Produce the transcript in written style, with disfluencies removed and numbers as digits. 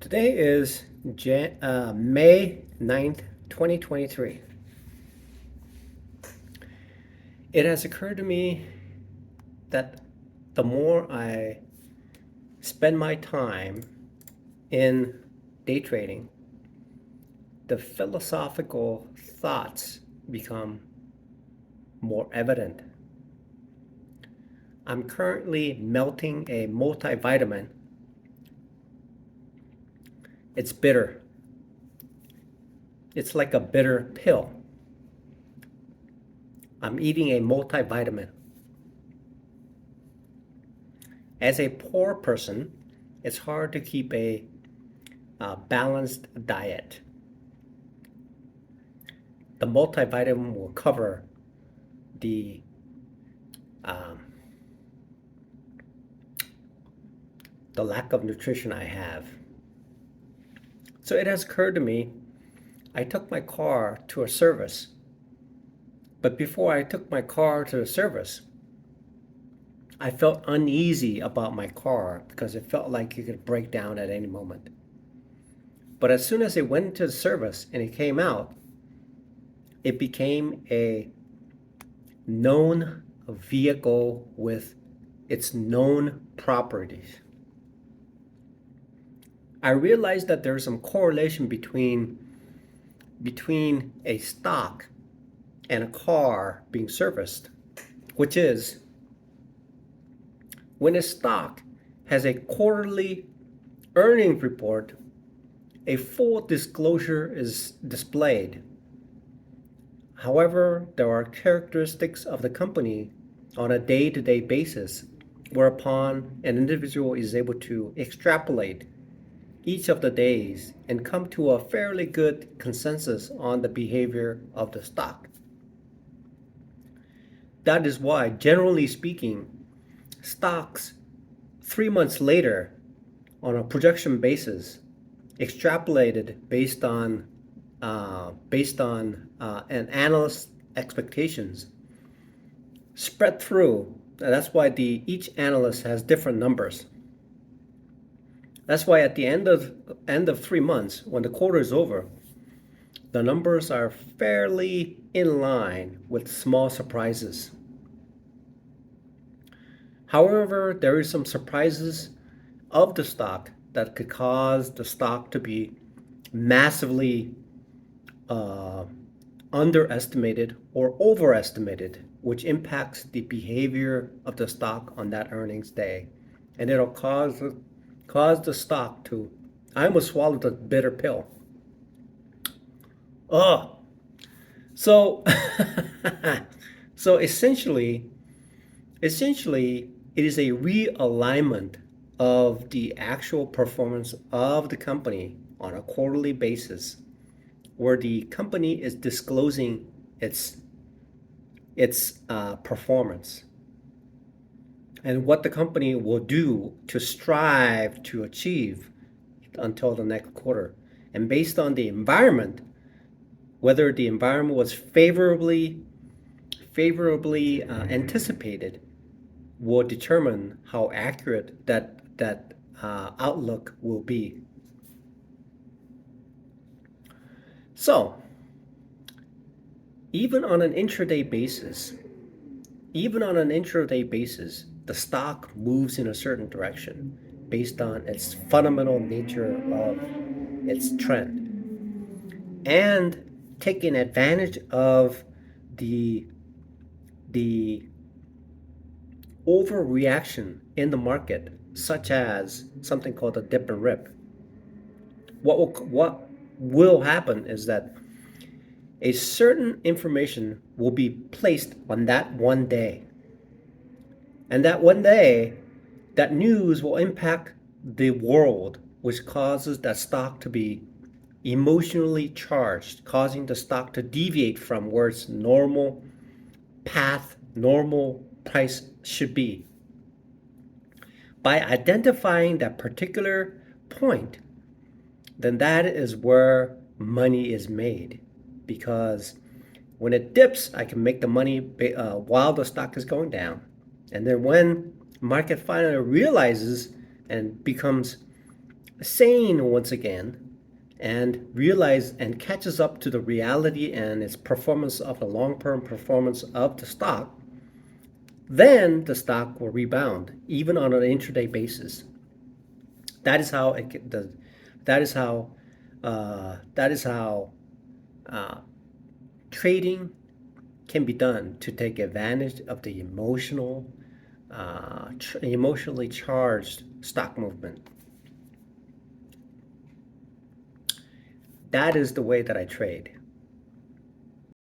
Today is May 9th, 2023. It has occurred to me that the more I spend my time in day trading, the philosophical thoughts become more evident. I'm currently melting a multivitamin. It's bitter. It's like a bitter pill. I'm eating a multivitamin. As a poor person, it's hard to keep a balanced diet. The multivitamin will cover the um, the lack of nutrition I have. So it has occurred to me, I took my car to a service. But before I took my car to the service, I felt uneasy about my car because it felt like it could break down at any moment. But as soon as it went into the service and it came out, it became a known vehicle with its known properties. I realized that there's some correlation between a stock and a car being serviced, which is when a stock has a quarterly earnings report, a full disclosure is displayed. However, there are characteristics of the company on a day-to-day basis whereupon an individual is able to extrapolate each of the days and come to a fairly good consensus on the behavior of the stock. That is why, generally speaking, stocks 3 months later on a projection basis, extrapolated based on an analyst's expectations, spread through. That's why each analyst has different numbers. That's why at the end of 3 months, when the quarter is over, the numbers are fairly in line with small surprises. However, there is some surprises of the stock that could cause the stock to be massively underestimated or overestimated, which impacts the behavior of the stock on that earnings day. And it'll cause the stock to, I almost swallowed the bitter pill. Oh, so so essentially it is a realignment of the actual performance of the company on a quarterly basis, where the company is disclosing its performance and what the company will do to strive to achieve until the next quarter. And based on the environment, whether the environment was favorably anticipated, will determine how accurate that outlook will be. So, even on an intraday basis, the stock moves in a certain direction based on its fundamental nature of its trend. And taking advantage of the overreaction in the market, such as something called a dip and rip. What will happen is that a certain information will be placed on that one day. And that one day, that news will impact the world, which causes that stock to be emotionally charged, causing the stock to deviate from where its normal path, normal price should be. By identifying that particular point, then that is where money is made. Because when it dips, I can make the money while the stock is going down. And then when market finally realizes and becomes sane once again and realize and catches up to the reality and its performance of the long-term performance of the stock, then the stock will rebound even on an intraday basis. That is how it does. That is how. That is how trading can be done to take advantage of the emotionally charged stock movement. That is the way that I trade.